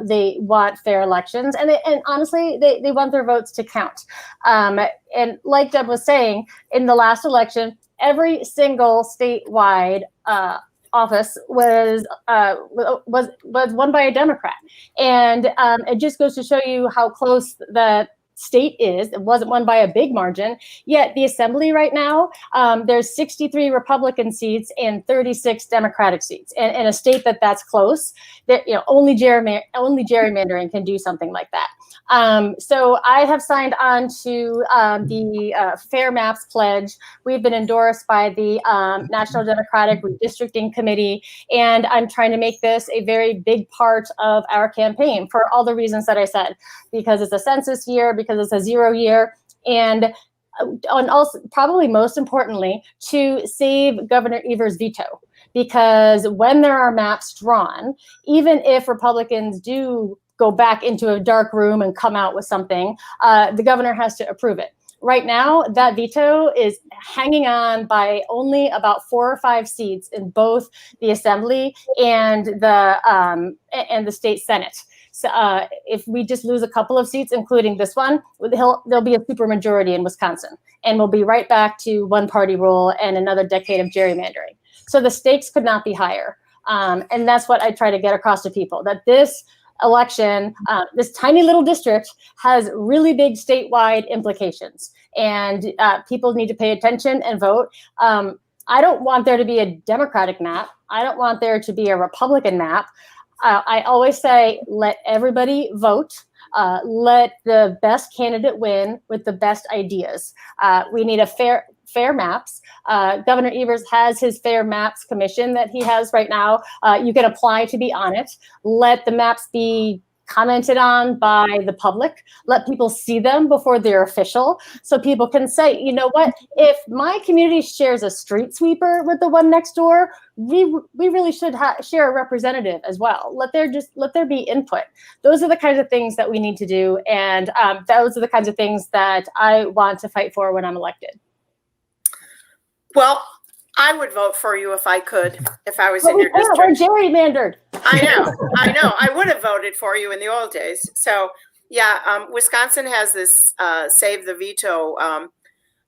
They want fair elections. And honestly, they want their votes to count. And like Deb was saying, in the last election, every single statewide office was won by a Democrat. And it just goes to show you how close the state is. It wasn't won by a big margin, yet the Assembly right now, there's 63 Republican seats and 36 Democratic seats. And in a state that's close, that only gerrymandering can do something like that. So I have signed on to the Fair Maps Pledge. We've been endorsed by the National Democratic Redistricting Committee, and I'm trying to make this a very big part of our campaign for all the reasons that I said, because it's a census year, because it's a 0 year, and also probably most importantly, to save Governor Evers' veto. Because when there are maps drawn, even if Republicans do go back into a dark room and come out with something, the governor has to approve it. Right now, that veto is hanging on by only about 4 or 5 seats in both the Assembly and the state Senate. So if we just lose a couple of seats, including this one, there'll be a supermajority in Wisconsin, and we'll be right back to one-party rule and another decade of gerrymandering. So the stakes could not be higher, and that's what I try to get across to people, that this election, this tiny little district, has really big statewide implications, and people need to pay attention and vote. I don't want there to be a Democratic map. I don't want there to be a Republican map. I always say, let everybody vote. Let the best candidate win with the best ideas. We need a fair maps. Governor Evers has his Fair Maps Commission that he has right now. You can apply to be on it. Let the maps be commented on by the public. Let people see them before they're official, so people can say, you know what, if my community shares a street sweeper with the one next door, we really should share a representative as well. Let there be input. Those are the kinds of things that we need to do, and those are the kinds of things that I want to fight for when I'm elected. Well, I would vote for you if I could, if I was in your district. We're gerrymandered. I know. I would have voted for you in the old days. So, yeah, Wisconsin has this Save the Veto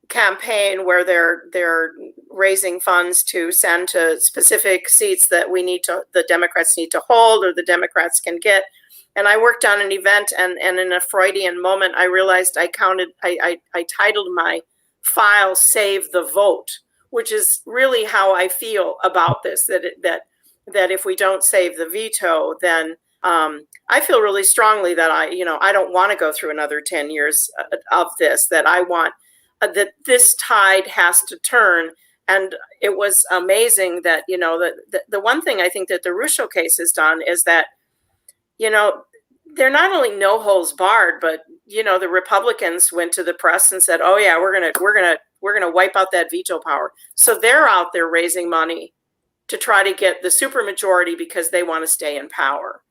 campaign where they're raising funds to send to specific seats that the Democrats need to hold or the Democrats can get. And I worked on an event, and in a Freudian moment, I realized I titled my file "Save the Vote," which is really how I feel about this, that if we don't save the veto, then I feel really strongly that I don't want to go through another 10 years of this, that I want, that this tide has to turn. And it was amazing that, the one thing I think that the Russo case has done is that, they're not only no holds barred, but, the Republicans went to the press and said, oh yeah, we're going to wipe out that veto power. So they're out there raising money to try to get the supermajority because they want to stay in power.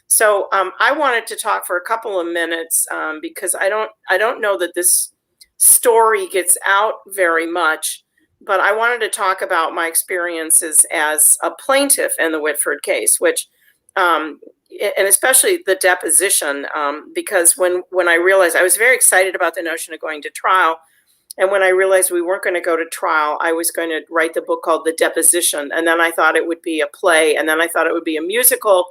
So I wanted to talk for a couple of minutes because I don't know that this story gets out very much, but I wanted to talk about my experiences as a plaintiff in the Whitford case, which, and especially the deposition, because when I realized, I was very excited about the notion of going to trial. And when I realized we weren't going to go to trial, I was going to write the book called The Deposition. And then I thought it would be a play. And then I thought it would be a musical.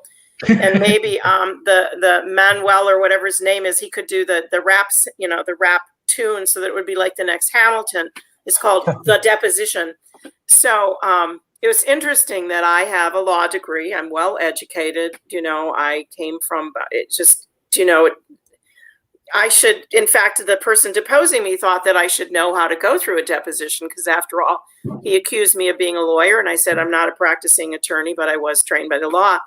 And maybe the Manuel or whatever his name is, he could do the raps, the rap tune, so that it would be like the next Hamilton. It's called The Deposition. So it was interesting that I have a law degree. I'm well educated. I came from it just, I should, in fact, the person deposing me thought that I should know how to go through a deposition because, after all, he accused me of being a lawyer. And I said, I'm not a practicing attorney, but I was trained by the law.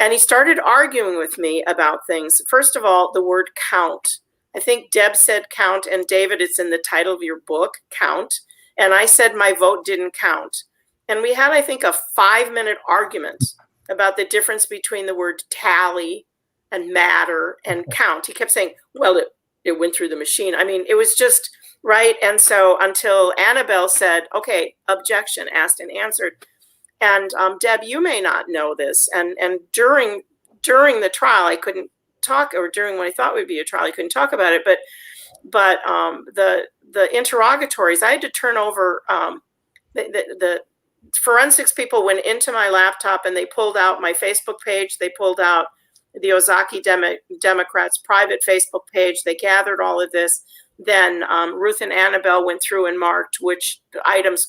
And he started arguing with me about things. First of all, the word count. I think Deb said count, and David, it's in the title of your book, count. And I said my vote didn't count. And we had, I think, a 5-minute argument about the difference between the word tally and matter and count. He kept saying, well, it went through the machine. I mean, it was just right. And so until Annabelle said, okay, objection, asked and answered. And Deb, you may not know this. And during the trial, I couldn't talk, or during when I thought would be a trial, I couldn't talk about it. But the interrogatories, I had to turn over. The forensics people went into my laptop and they pulled out my Facebook page. They pulled out the Ozaki Democrats' private Facebook page. They gathered all of this. Then Ruth and Annabelle went through and marked which items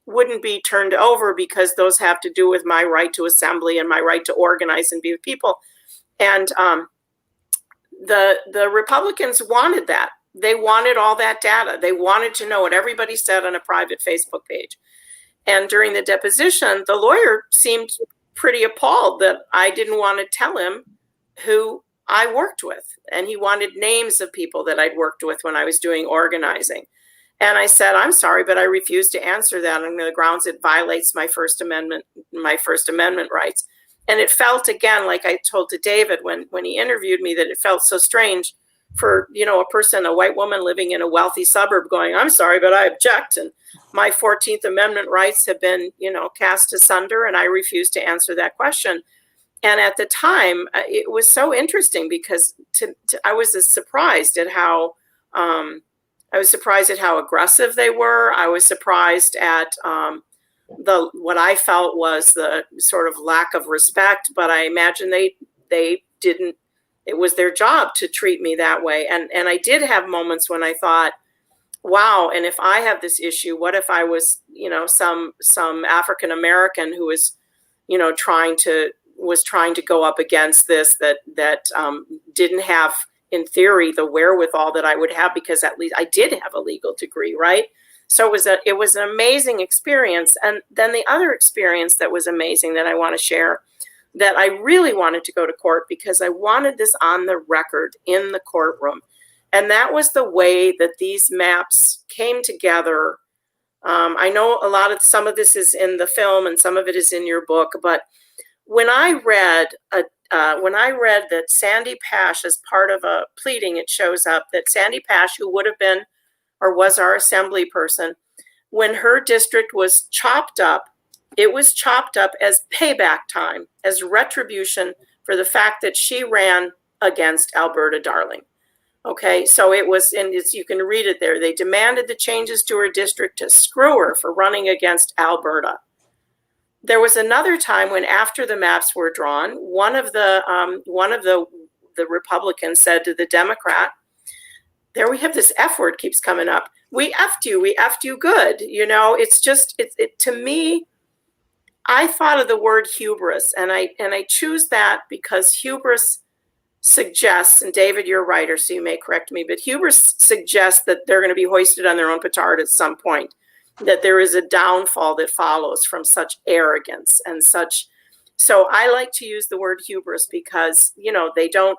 wouldn't be turned over because those have to do with my right to assembly and my right to organize and be with people. And the Republicans wanted that. They wanted all that data. They wanted to know what everybody said on a private Facebook page. And during the deposition, the lawyer seemed pretty appalled that I didn't want to tell him who I worked with. And he wanted names of people that I'd worked with when I was doing organizing. And I said, I'm sorry, but I refuse to answer that on the grounds it violates my First Amendment rights. And it felt, again, like I told to David when he interviewed me, that it felt so strange for, a person, a white woman living in a wealthy suburb going, I'm sorry, but I object. And my 14th Amendment rights have been, cast asunder, and I refuse to answer that question. And at the time, it was so interesting because I was surprised at how aggressive they were. I was surprised at what I felt was the sort of lack of respect, but I imagine they didn't. It was their job to treat me that way. And I did have moments when I thought, wow, and if I have this issue, what if I was, some African American who was, trying to go up against this that didn't have, in theory, the wherewithal that I would have, because at least I did have a legal degree, right? So it was an amazing experience. And then the other experience that was amazing that I want to share that I really wanted to go to court because I wanted this on the record in the courtroom. And that was the way that these maps came together. I know some of this is in the film and some of it is in your book, but when I read that Sandy Pash, as part of a pleading, it shows up that Sandy Pash, who would have been or was our assembly person, when her district was chopped up, it was chopped up as payback time, as retribution for the fact that she ran against Alberta Darling. Okay, so it was, and you can read it there. They demanded the changes to her district to screw her for running against Alberta. There was another time when, after the maps were drawn, one of the Republicans said to the Democrat, "There we have this F word keeps coming up. We effed you good." You know, it's just it to me. I thought of the word hubris, and I choose that because hubris suggests, and David, you're a writer, so you may correct me, but hubris suggests that they're going to be hoisted on their own petard at some point, that there is a downfall that follows from such arrogance and such. So I like to use the word hubris because, you know, they don't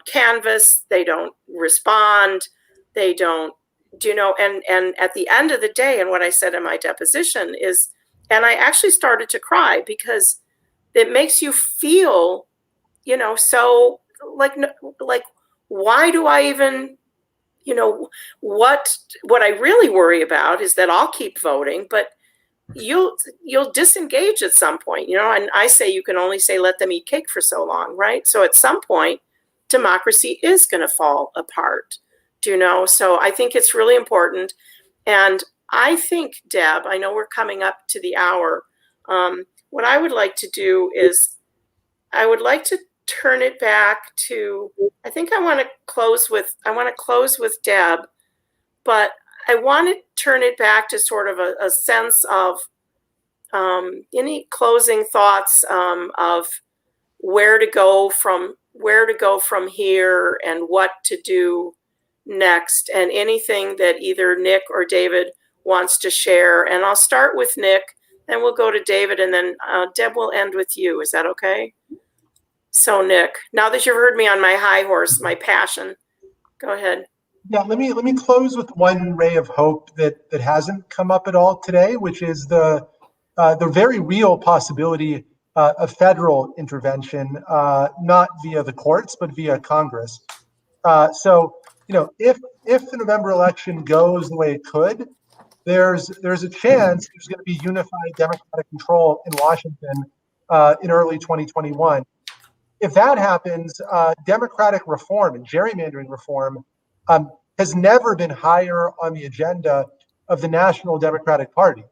canvass, they don't respond, they don't, you know, and at the end of the day, and what I said in my deposition is, and I actually started to cry because it makes you feel, you know, so like why do I even, you know, what I really worry about is that I'll keep voting, but you'll disengage at some point, you know, and I say you can only say let them eat cake for so long, right? So at some point, democracy is going to fall apart, do you know? So I think it's really important. And I think, Deb, I know we're coming up to the hour. What I would like to do is I would like to turn it back to, I think I want to close with Deb, but I want to turn it back to sort of a sense of any closing thoughts of where to go from here and what to do next, and anything that either Nick or David wants to share. And I'll start with Nick, then we'll go to David, and then Deb will end with you. Is that okay? So Nick, now that you've heard me on my high horse, my passion, go ahead. Yeah, let me close with one ray of hope that hasn't come up at all today, which is the very real possibility of federal intervention, not via the courts, but via Congress. So, you know, if the November election goes the way it could, there's a chance there's going to be unified Democratic control in Washington in early 2021. If that happens, Democratic reform and gerrymandering reform has never been higher on the agenda of the National Democratic Party.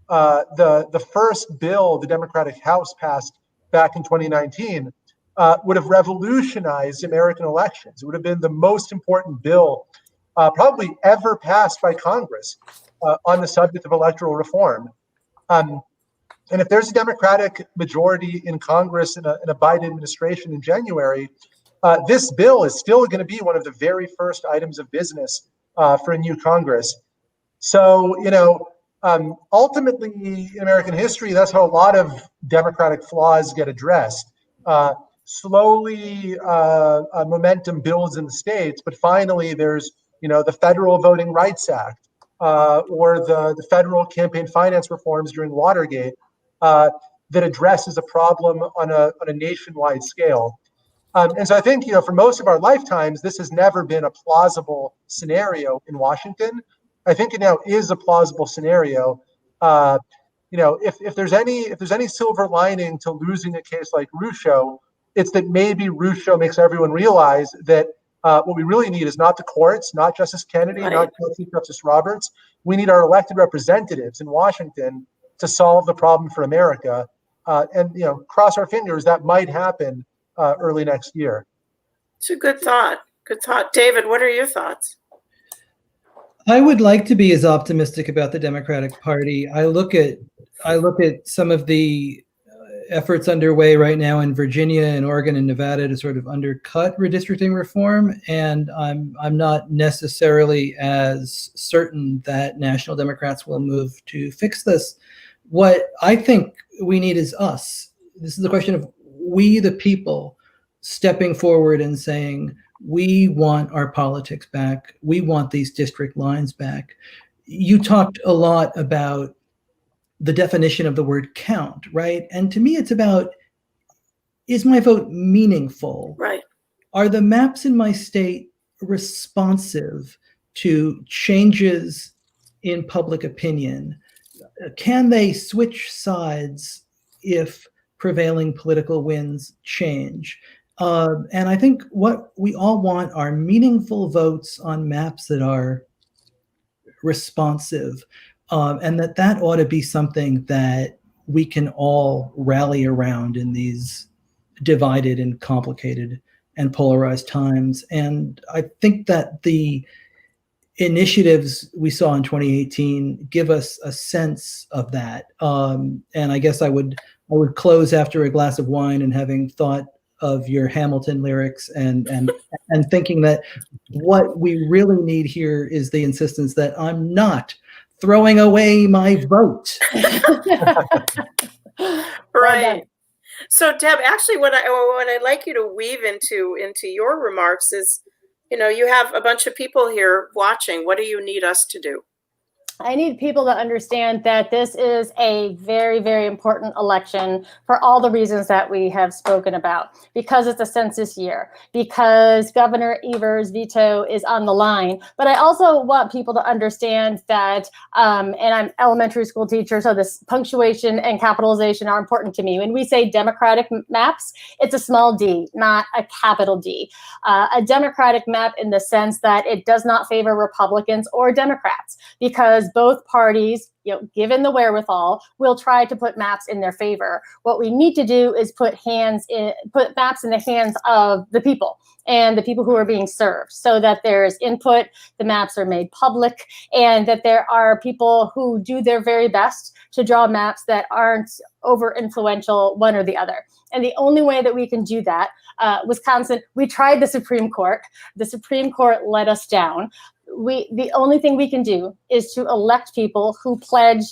The first bill the Democratic House passed back in 2019 would have revolutionized American elections. It would have been the most important bill probably ever passed by Congress on the subject of electoral reform. And if there's a Democratic majority in Congress in a Biden administration in January, this bill is still going to be one of the very first items of business for a new Congress. So, you know, ultimately in American history, that's how a lot of Democratic flaws get addressed. Slowly, momentum builds in the states, but finally there's, you know, the Federal Voting Rights Act or the federal campaign finance reforms during Watergate that addresses a problem on a nationwide scale. And so I think, you know, for most of our lifetimes, this has never been a plausible scenario in Washington. I think it now is a plausible scenario. You know, if there's any silver lining to losing a case like Rucho, it's that maybe Rucho makes everyone realize that what we really need is not the courts, not Justice Kennedy, right, not Chief Justice Roberts. We need our elected representatives in Washington to solve the problem for America. And, you know, cross our fingers that might happen early next year. It's a good thought. Good thought. David, what are your thoughts? I would like to be as optimistic about the Democratic Party. I look at some of the efforts underway right now in Virginia and Oregon and Nevada to sort of undercut redistricting reform, and I'm not necessarily as certain that National Democrats will move to fix this. What I think we need is us. this is a question of we, the people, stepping forward and saying, we want our politics back. We want these district lines back. You talked a lot about the definition of the word count, right? And to me, it's about, is my vote meaningful? Right. Are the maps in my state responsive to changes in public opinion? Can they switch sides if prevailing political winds change? And I think what we all want are meaningful votes on maps that are responsive, and that ought to be something that we can all rally around in these divided and complicated and polarized times. And I think that the initiatives we saw in 2018 give us a sense of that. And I guess I would close after a glass of wine and having thought of your Hamilton lyrics and thinking that what we really need here is the insistence that I'm not throwing away my vote. Right. So Deb, actually what I'd like you to weave into your remarks is, you have a bunch of people here watching. What do you need us to do? I need people to understand that this is a very, very important election for all the reasons that we have spoken about, because it's a census year, because Governor Evers' veto is on the line. But I also want people to understand that, and I'm an elementary school teacher, so this punctuation and capitalization are important to me. When we say democratic maps, it's a small d, not a capital D. A democratic map in the sense that it does not favor Republicans or Democrats, because both parties, given the wherewithal, will try to put maps in their favor. What we need to do is put maps in the hands of the people and the people who are being served, so that there's input, the maps are made public, and that there are people who do their very best to draw maps that aren't over influential one or the other. And the only way that we can do that, Wisconsin, we tried the Supreme Court. The Supreme Court let us down. The only thing we can do is to elect people who pledge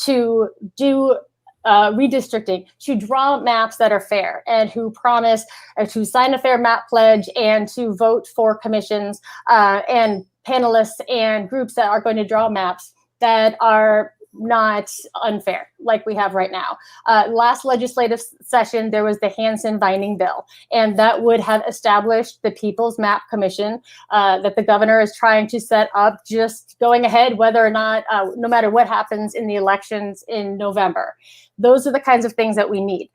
to do redistricting, to draw maps that are fair, and who promise to sign a fair map pledge and to vote for commissions and panelists and groups that are going to draw maps that are not unfair like we have right now. Last legislative session, there was the Hansen binding bill, and that would have established the People's Map Commission that the governor is trying to set up, just going ahead whether or not, no matter what happens in the elections in November. Those are the kinds of things that we need.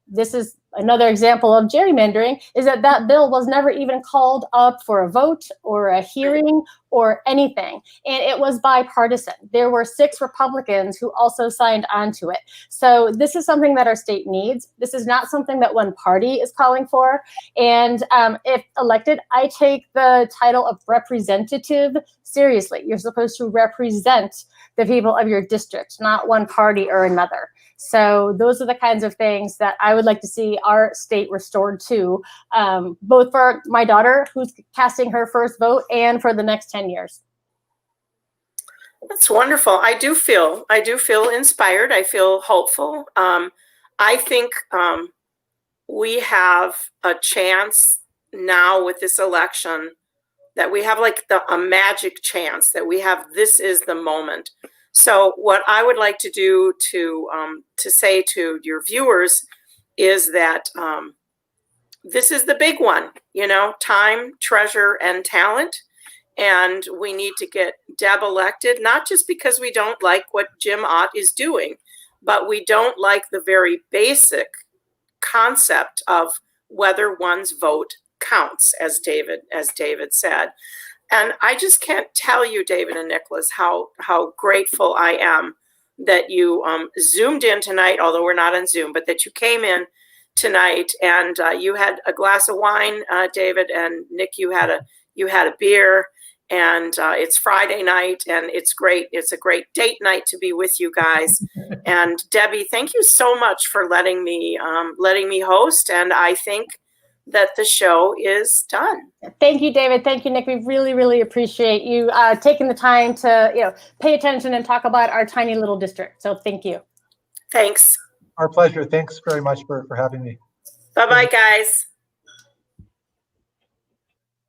This is another example of gerrymandering, is that bill was never even called up for a vote or a hearing or anything. And it was bipartisan. There were 6 Republicans who also signed on to it. So this is something that our state needs. This is not something that one party is calling for. And if elected, I take the title of representative seriously. You're supposed to represent the people of your district, not one party or another. So those are the kinds of things that I would like to see our state restored to, both for my daughter, who's casting her first vote, and for the next 10 years. That's wonderful. I do feel inspired. I feel hopeful. I think we have a chance now with this election that we have like a magic chance that we have. This is the moment. So what I would like to do to say to your viewers is that this is the big one, time, treasure, and talent. And we need to get Deb elected, not just because we don't like what Jim Ott is doing, but we don't like the very basic concept of whether one's vote counts, as David said. And I just can't tell you, David and Nicholas, how grateful I am that you Zoomed in tonight, although we're not on Zoom, but that you came in tonight and you had a glass of wine, David, and Nick, you had a beer, and it's Friday night, and it's great. It's a great date night to be with you guys. And Debbie, thank you so much for letting me host. And I think that the show is done. Thank you, David. Thank you, Nick. We really, really appreciate you taking the time to pay attention and talk about our tiny little district. So thank you. Thanks. Our pleasure. Thanks very much for having me. Bye-bye, guys.